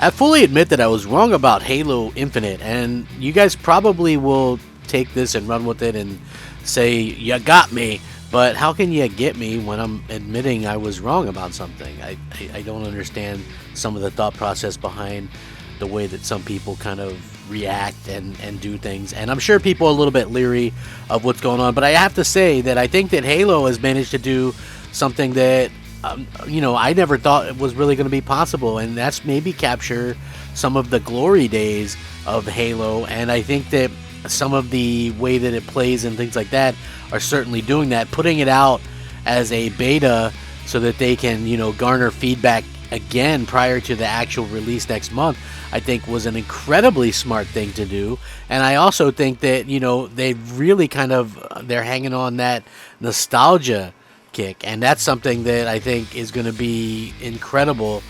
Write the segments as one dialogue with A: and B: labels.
A: I fully admit that I was wrong about Halo Infinite, and you guys probably will take this and run with it and say, you got me, but how can you get me when I'm admitting I was wrong about something? I don't understand some of the thought process behind the way that some people kind of react and do things, and I'm sure people are a little bit leery of what's going on, but I have to say that I think that Halo has managed to do something that I never thought it was really going to be possible, and that's maybe capture some of the glory days of Halo. And I think that some of the way that it plays and things like that are certainly doing that. Putting it out as a beta so that they can, garner feedback again prior to the actual release next month, I think was an incredibly smart thing to do. And I also think that, they really they're hanging on that nostalgia kick, and that's something that I think is going to be incredible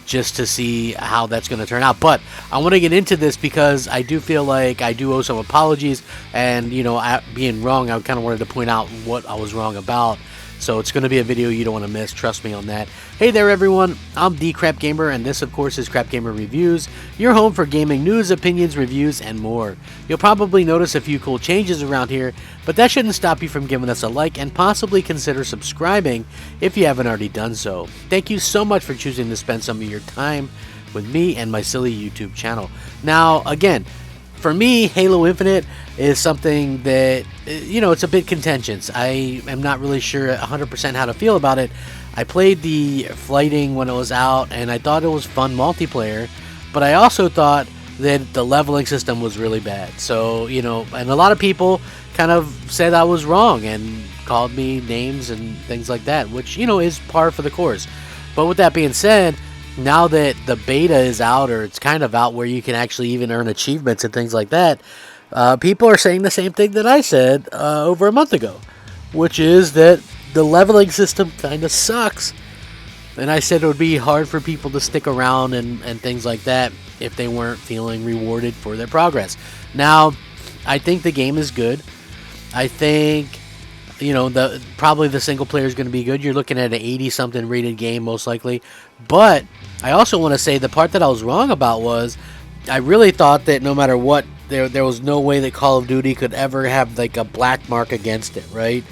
A: just to see how that's going to turn out. But I want to get into this because I do feel like I do owe some apologies, and being wrong, I kind of wanted to point out what I was wrong about. So it's going to be a video you don't want to miss, trust me on that. Hey there everyone, I'm the Crapgamer, and this of course is Crapgamer Reviews, your home for gaming news, opinions, reviews, and more. You'll probably notice a few cool changes around here, but that shouldn't stop you from giving us a like and possibly consider subscribing if you haven't already done so. Thank you so much for choosing to spend some of your time with me and my silly YouTube channel. Now again, for me, Halo Infinite is something that, it's a bit contentious. I am not really sure 100% how to feel about it. I played the flighting when it was out, and I thought it was fun multiplayer, but I also thought that the leveling system was really bad. So, and a lot of people kind of said I was wrong and called me names and things like that, which, is par for the course. But with that being said, now that the beta is out, or it's kind of out where you can actually even earn achievements and things like that, people are saying the same thing that I said over a month ago, which is that the leveling system kind of sucks. And I said it would be hard for people to stick around and things like that if they weren't feeling rewarded for their progress. Now, I think the game is good. I think probably the single player is going to be good. You're looking at an 80-something rated game, most likely. But I also want to say the part that I was wrong about was I really thought that no matter what, there was no way that Call of Duty could ever have like a black mark against it, right?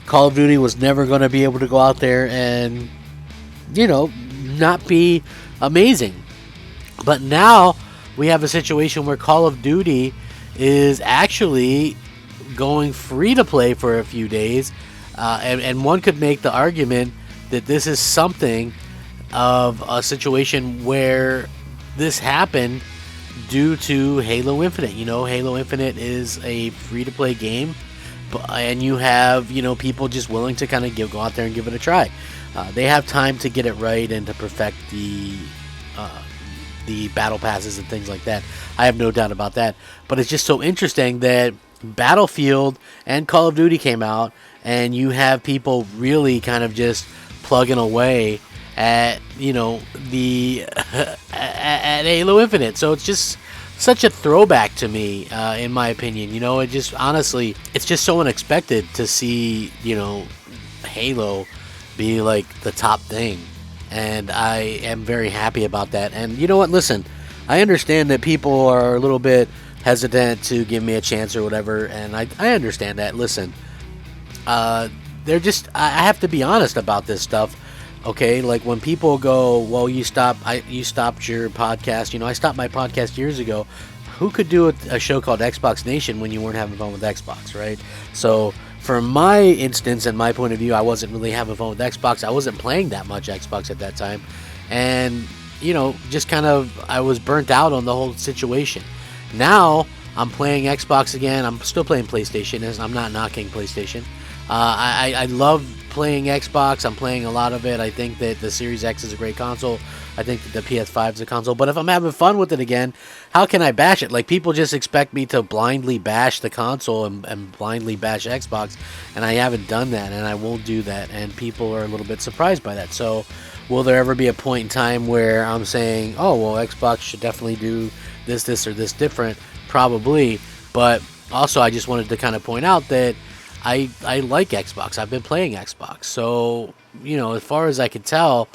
A: Call of Duty was never going to be able to go out there and, not be amazing. But now we have a situation where Call of Duty is actually going free to play for a few days, and one could make the argument that this is something of a situation where this happened due to Halo Infinite. Halo Infinite is a free to play game, and you have people just willing to kind of go out there and give it a try. They have time to get it right and to perfect the battle passes and things like that. I have no doubt about that. But it's just so interesting that Battlefield and Call of Duty came out, and you have people really kind of just plugging away at at Halo Infinite. So it's just such a throwback to me, in my opinion. It just honestly, it's just so unexpected to see Halo be like the top thing, and I am very happy about that. And you know what? Listen, I understand that people are a little bit hesitant to give me a chance or whatever, and I understand that. Listen, I have to be honest about this stuff, okay? Like when people go, well, you stopped your podcast. I stopped my podcast years ago. Who could do a show called Xbox Nation when you weren't having fun with Xbox, right? So from my instance and my point of view, I wasn't really having fun with Xbox. I wasn't playing that much Xbox at that time, and just kind of I was burnt out on the whole situation. Now I'm playing Xbox again. I'm still playing PlayStation. I'm not knocking PlayStation. I love playing Xbox. I'm playing a lot of it. I think that the Series X is a great console. I think that the PS5 is a console. But if I'm having fun with it again, how can I bash it? Like, people just expect me to blindly bash the console and blindly bash Xbox, and I haven't done that, and I won't do that, and people are a little bit surprised by that. So will there ever be a point in time where I'm saying, oh, well, Xbox should definitely do this, or this different? Probably. But also, I just wanted to kind of point out that I like Xbox. I've been playing Xbox. So, as far as I could tell,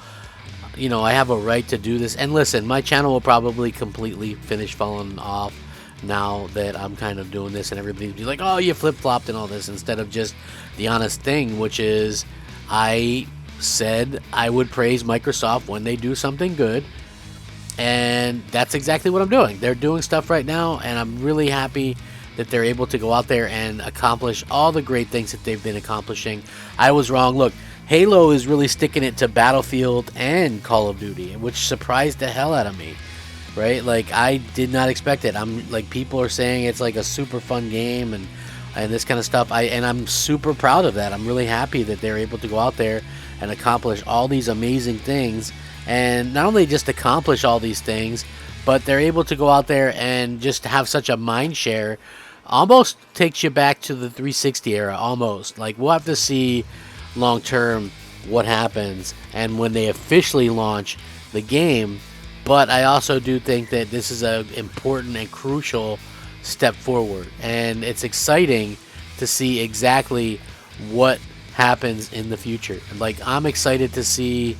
A: you know, I have a right to do this. And listen, my channel will probably completely finish falling off now that I'm kind of doing this, and everybody's be like, oh, you flip-flopped and all this, instead of just the honest thing, which is I said I would praise Microsoft when they do something good, and that's exactly what I'm doing. They're doing stuff right now, and I'm really happy that they're able to go out there and accomplish all the great things that they've been accomplishing. I was wrong. Look, Halo is really sticking it to Battlefield and Call of Duty, which surprised the hell out of me, right? Like, I did not expect it. I'm like, people are saying it's like a super fun game and this kind of stuff. I'm super proud of that. I'm really happy that they're able to go out there and accomplish all these amazing things, and not only just accomplish all these things, but they're able to go out there and just have such a mind share. Almost takes you back to the 360 era, almost. Like, we'll have to see long term what happens and when they officially launch the game, but I also do think that this is an important and crucial step forward, and it's exciting to see exactly what happens in the future. Like, I'm excited to see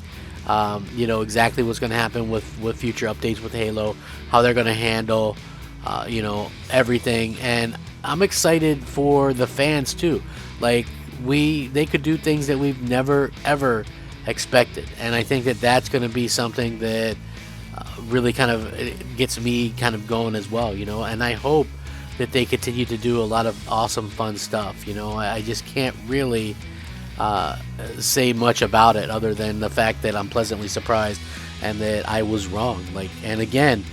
A: you know, exactly what's going to happen with future updates with Halo, how they're going to handle you know, everything, and I'm excited for the fans too. Like, they could do things that we've never ever expected, and I think that that's going to be something that really kind of gets me kind of going as well, you know. And I hope that they continue to do a lot of awesome fun stuff, you know. I just can't really say much about it other than the fact that I'm pleasantly surprised and that I was wrong. Like, and again,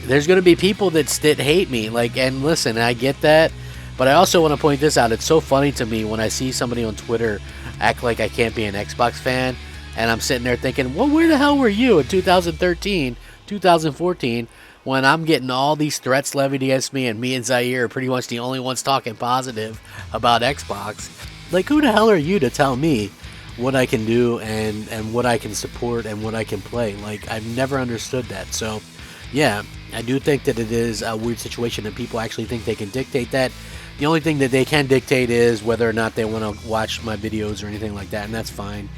A: there's going to be people that hate me, like, and listen, I get that, but I also want to point this out. It's so funny to me when I see somebody on Twitter act like I can't be an Xbox fan, and I'm sitting there thinking, well, where the hell were you in 2013, 2014, when I'm getting all these threats levied against me, and me and Zaire are pretty much the only ones talking positive about Xbox? Like, who the hell are you to tell me what I can do and what I can support and what I can play? Like, I've never understood that. So yeah, I do think that it is a weird situation that people actually think they can dictate that. The only thing that they can dictate is whether or not they want to watch my videos or anything like that, and that's fine.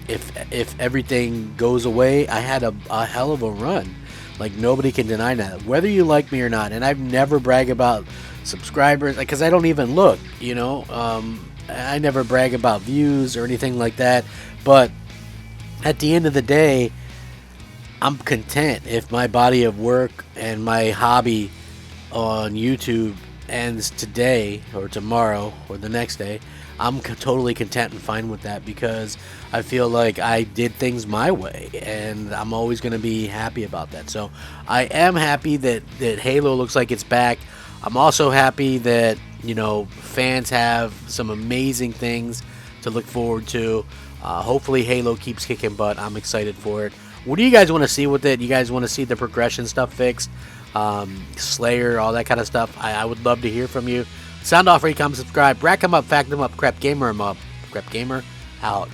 A: If everything goes away, I had a hell of a run. Like, nobody can deny that, whether you like me or not. And I've never brag about subscribers, because I don't even look, you know. I never brag about views or anything like that. But at the end of the day, I'm content if my body of work and my hobby on YouTube ends today or tomorrow or the next day. I'm totally content and fine with that, because I feel like I did things my way, and I'm always going to be happy about that. So I am happy that Halo looks like it's back. I'm also happy that, you know, fans have some amazing things to look forward to. Hopefully Halo keeps kicking butt. I'm excited for it. What do you guys want to see with it? You guys want to see the progression stuff fixed? Slayer, all that kind of stuff? I would love to hear from you. Sound off, rate, comment, subscribe. Rack 'em up, fact 'em up, crap gamer 'em up. Crap gamer out.